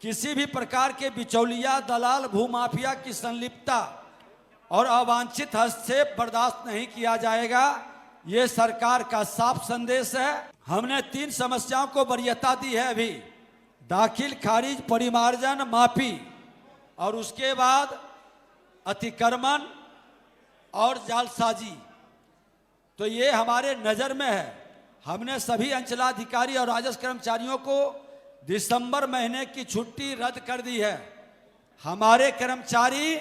किसी भी प्रकार के बिचौलिया, दलाल, भूमाफिया की संलिप्तता और अवांछित हस्तक्षेप बर्दाश्त नहीं किया जाएगा। ये सरकार का साफ संदेश है। हमने 3 समस्याओं को वरीयता दी है अभी, दाखिल, खारिज, परिमार्जन, माफी, और उसके बाद अतिक्रमण और जालसाजी। तो ये हमारे नज़र में है। हमने सभी अंचलाधिकारी और राजस्व कर्मचारियों को दिसंबर महीने की छुट्टी रद्द कर दी है। हमारे कर्मचारी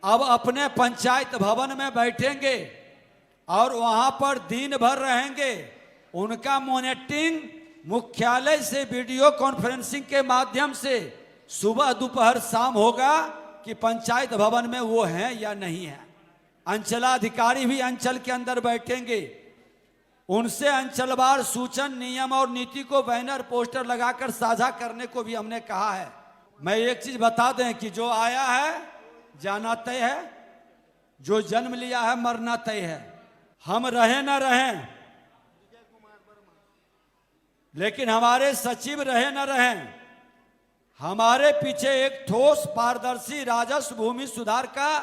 अब अपने पंचायत भवन में बैठेंगे और वहां पर दिन भर रहेंगे। उनका मॉनिटरिंग मुख्यालय से वीडियो कॉन्फ्रेंसिंग के माध्यम से सुबह, दोपहर, शाम होगा कि पंचायत भवन में वो हैं या नहीं है। अंचलाधिकारी भी अंचल के अंदर बैठेंगे। उनसे अंचलवार सूचन, नियम और नीति को बैनर, पोस्टर लगाकर साझा करने को भी हमने कहा है। मैं एक चीज बता दें कि जो आया है जाना तय है, जो जन्म लिया है मरना तय है। हम रहे न रहें, लेकिन हमारे सचिव रहे न रहें, हमारे पीछे एक ठोस, पारदर्शी राजस्व भूमि सुधार का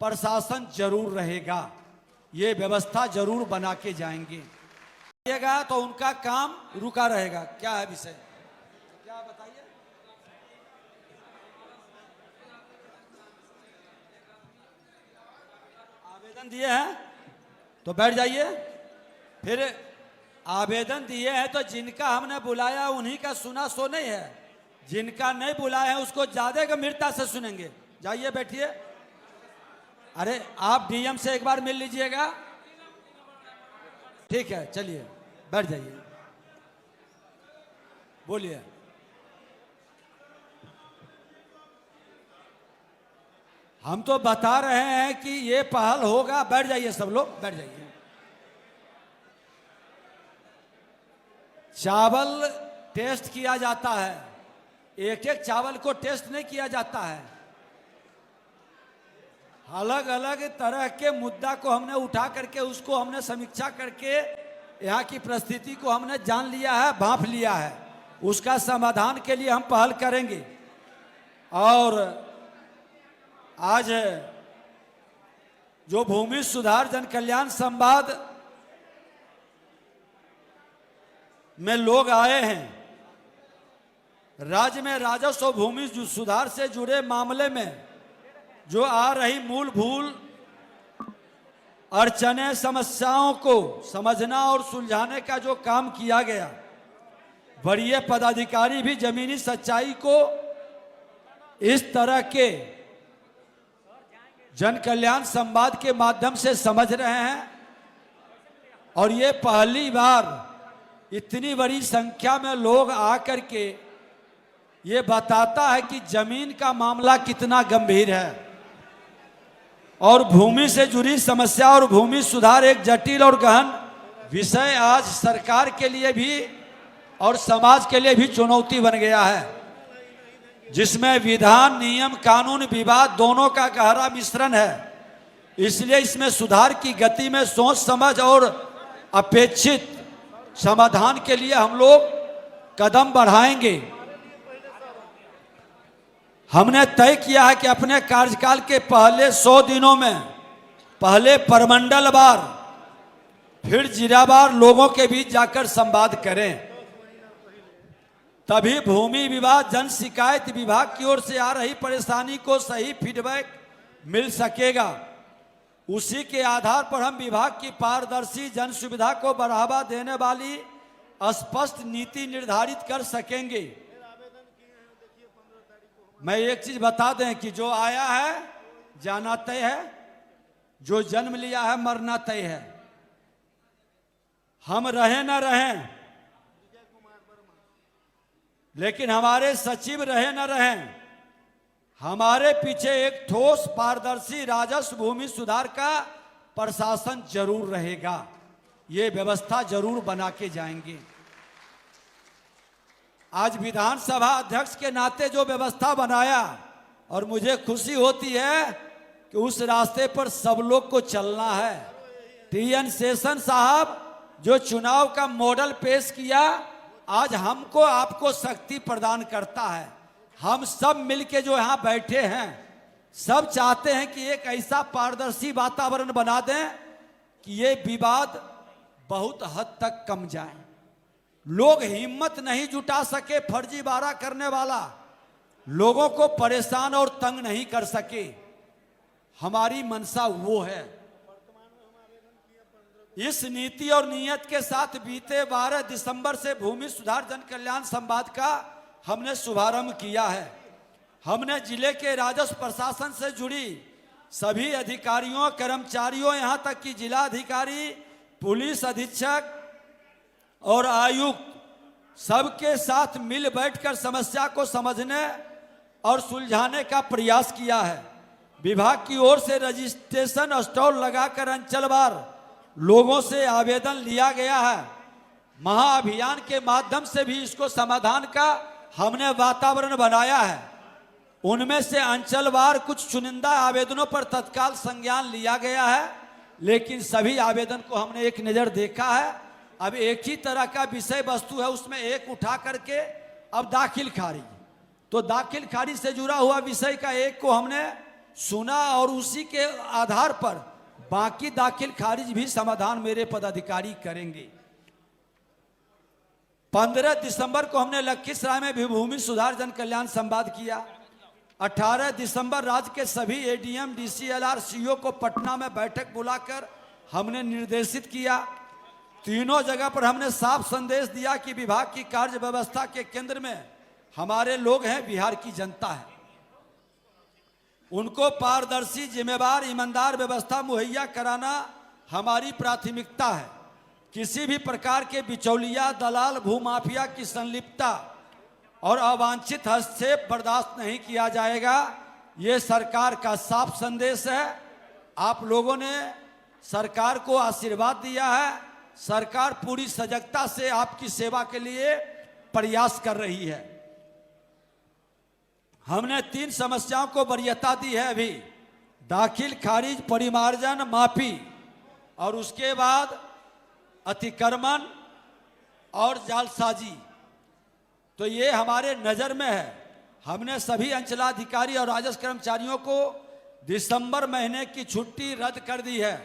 प्रशासन जरूर रहेगा। ये व्यवस्था जरूर बना के जाएंगे। तो उनका काम रुका रहेगा। क्या है विषय, क्या बताइए? आवेदन दिए हैं तो बैठ जाइए। फिर आवेदन दिए हैं तो जिनका हमने बुलाया उन्हीं का सुना सो नहीं है। जिनका नहीं बुलाया है उसको ज्यादा गंभीरता से सुनेंगे। जाइए, बैठिए। अरे आप डीएम से एक बार मिल लीजिएगा। ठीक है, चलिए बैठ जाइए, बोलिए। हम तो बता रहे हैं कि ये पहल होगा। बैठ जाइए, सब लोग बैठ जाइए। चावल टेस्ट किया जाता है, एक एक चावल को टेस्ट नहीं किया जाता है। अलग अलग तरह के मुद्दा को हमने उठा करके उसको हमने समीक्षा करके यहाँ की परिस्थिति को हमने जान लिया है, भांप लिया है। उसका समाधान के लिए हम पहल करेंगे। और आज जो भूमि सुधार जन कल्याण संवाद में लोग आए हैं, राज्य में राजस्व और भूमि सुधार से जुड़े मामले में जो आ रही मूलभूत अड़चने, समस्याओं को समझना और सुलझाने का जो काम किया गया, वरीय पदाधिकारी भी जमीनी सच्चाई को इस तरह के जन कल्याण संवाद के माध्यम से समझ रहे हैं। और ये पहली बार इतनी बड़ी संख्या में लोग आकर के ये बताता है कि जमीन का मामला कितना गंभीर है और भूमि से जुड़ी समस्या और भूमि सुधार एक जटिल और गहन विषय आज सरकार के लिए भी और समाज के लिए भी चुनौती बन गया है, जिसमें विधान, नियम, कानून, विवाद दोनों का गहरा मिश्रण है। इसलिए इसमें सुधार की गति में सोच समझ और अपेक्षित समाधान के लिए हम लोग कदम बढ़ाएंगे। हमने तय किया है कि अपने कार्यकाल के पहले 100 दिनों में पहले प्रमंडलवार फिर जिलावार लोगों के बीच जाकर संवाद करें। तभी भूमि विवाद जन शिकायत विभाग की ओर से आ रही परेशानी को सही फीडबैक मिल सकेगा। उसी के आधार पर हम विभाग की पारदर्शी जन सुविधा को बढ़ावा देने वाली स्पष्ट नीति निर्धारित कर सकेंगे। मैं एक चीज बता दें कि जो आया है जाना तय है, जो जन्म लिया है मरना तय है। हम रहे न रहें, लेकिन हमारे सचिव रहे न रहें, हमारे पीछे एक ठोस, पारदर्शी राजस्व भूमि सुधार का प्रशासन जरूर रहेगा। ये व्यवस्था जरूर बना के जाएंगे। आज विधानसभा अध्यक्ष के नाते जो व्यवस्था बनाया, और मुझे खुशी होती है कि उस रास्ते पर सब लोग को चलना है। टीएन शेषन साहब जो चुनाव का मॉडल पेश किया, आज हमको आपको शक्ति प्रदान करता है हम सब मिलके जो यहाँ बैठे हैं, सब चाहते हैं कि एक ऐसा पारदर्शी वातावरण बना दें कि ये विवाद बहुत हद तक कम जाए। लोग हिम्मत नहीं जुटा सके, फर्जीवाड़ा करने वाला लोगों को परेशान और तंग नहीं कर सके। हमारी मंशा वो है। इस नीति और नियत के साथ बीते 12 दिसंबर से भूमि सुधार जन कल्याण संवाद का हमने शुभारंभ किया है। हमने जिले के राजस्व प्रशासन से जुड़ी सभी अधिकारियों, कर्मचारियों, यहाँ तक कि जिला अधिकारी, पुलिस अधीक्षक और आयुक्त सबके साथ मिल बैठकर समस्या को समझने और सुलझाने का प्रयास किया है। विभाग की ओर से रजिस्ट्रेशन स्टॉल लगाकर अंचलवार लोगों से आवेदन लिया गया है। महाअभियान के माध्यम से भी इसको समाधान का हमने वातावरण बनाया है। उनमें से अंचलवार कुछ चुनिंदा आवेदनों पर तत्काल संज्ञान लिया गया है, लेकिन सभी आवेदन को हमने एक नज़र देखा है। अब एक ही तरह का विषय वस्तु है, उसमें एक उठा करके अब दाखिल खारिज, तो दाखिल खारिज से जुड़ा हुआ विषय का एक को हमने सुना और उसी के आधार पर बाकी दाखिल खारिज भी समाधान मेरे पदाधिकारी करेंगे। 15 दिसंबर को हमने लखीसराय में भी भूमि सुधार जन कल्याण संवाद किया। 18 दिसंबर राज्य के सभी एडीएम, डीसीएलआर, सीओ को पटना में बैठक बुलाकर हमने निर्देशित किया। तीनों जगह पर हमने साफ संदेश दिया कि विभाग की कार्य व्यवस्था के केंद्र में हमारे लोग हैं, बिहार की जनता है। उनको पारदर्शी, जिम्मेवार, ईमानदार व्यवस्था मुहैया कराना हमारी प्राथमिकता है। किसी भी प्रकार के बिचौलिया, दलाल, भूमाफिया की संलिप्तता और अवांछित हस्तक्षेप बर्दाश्त नहीं किया जाएगा। ये सरकार का साफ संदेश है। आप लोगों ने सरकार को आशीर्वाद दिया है। सरकार पूरी सजगता से आपकी सेवा के लिए प्रयास कर रही है। हमने 3 समस्याओं को वरीयता दी है अभी: दाखिल खारिज, परिमार्जन, माफी, और उसके बाद अतिक्रमण और जालसाजी। तो ये हमारे नज़र में है। हमने सभी अंचलाधिकारी और राजस्व कर्मचारियों को दिसंबर महीने की छुट्टी रद्द कर दी है।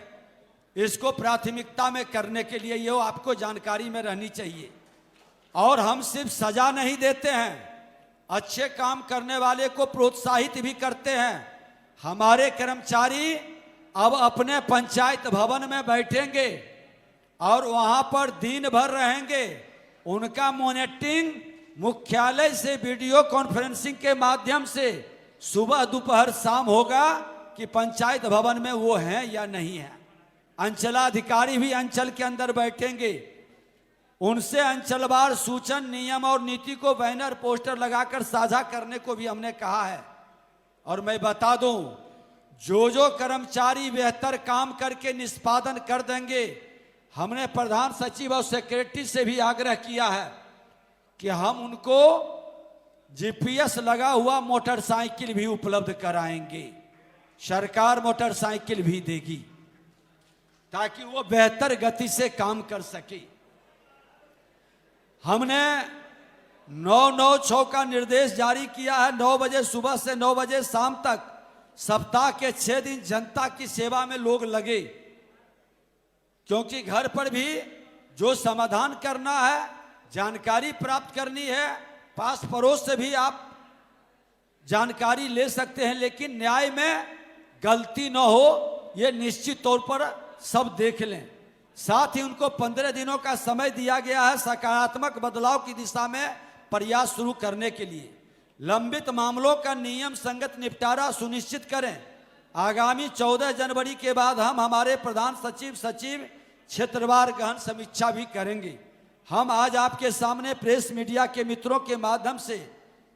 इसको प्राथमिकता में करने के लिए ये आपको जानकारी में रहनी चाहिए। और हम सिर्फ सजा नहीं देते हैं, अच्छे काम करने वाले को प्रोत्साहित भी करते हैं। हमारे कर्मचारी अब अपने पंचायत भवन में बैठेंगे और वहां पर दिन भर रहेंगे। उनका मॉनिटरिंग मुख्यालय से वीडियो कॉन्फ्रेंसिंग के माध्यम से सुबह, दोपहर, शाम होगा कि पंचायत भवन में वो हैं या नहीं है। अंचलाधिकारी भी अंचल के अंदर बैठेंगे। उनसे अंचलवार सूचन, नियम और नीति को बैनर, पोस्टर लगाकर साझा करने को भी हमने कहा है। और मैं बता दूं, जो कर्मचारी बेहतर काम करके निष्पादन कर देंगे, हमने प्रधान सचिव और सेक्रेटरी से भी आग्रह किया है कि हम उनको जीपीएस लगा हुआ मोटरसाइकिल भी उपलब्ध कराएंगे। सरकार मोटरसाइकिल भी देगी ताकि वो बेहतर गति से काम कर सके। हमने 9-9-6 का निर्देश जारी किया है। 9 बजे सुबह से 9 बजे शाम तक सप्ताह के 6 दिन जनता की सेवा में लोग लगे, क्योंकि घर पर भी जो समाधान करना है, जानकारी प्राप्त करनी है। पास पड़ोस से भी आप जानकारी ले सकते हैं, लेकिन न्याय में गलती न हो ये निश्चित तौर पर सब देख लें। साथ ही उनको 15 दिनों का समय दिया गया है सकारात्मक बदलाव की दिशा में प्रयास शुरू करने के लिए। लंबित मामलों का नियम संगत निपटारा सुनिश्चित करें। आगामी 14 जनवरी के बाद हम हमारे प्रधान सचिव क्षेत्रवार गहन समीक्षा भी करेंगे। हम आज आपके सामने प्रेस मीडिया के मित्रों के माध्यम से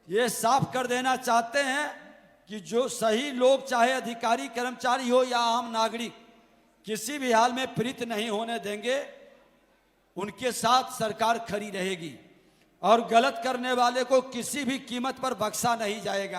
ये साफ कर देना चाहते हैं कि जो सही लोग, चाहे अधिकारी, कर्मचारी हो या आम नागरिक, किसी भी हाल में प्रीत नहीं होने देंगे। उनके साथ सरकार खड़ी रहेगी और गलत करने वाले को किसी भी कीमत पर बख्शा नहीं जाएगा।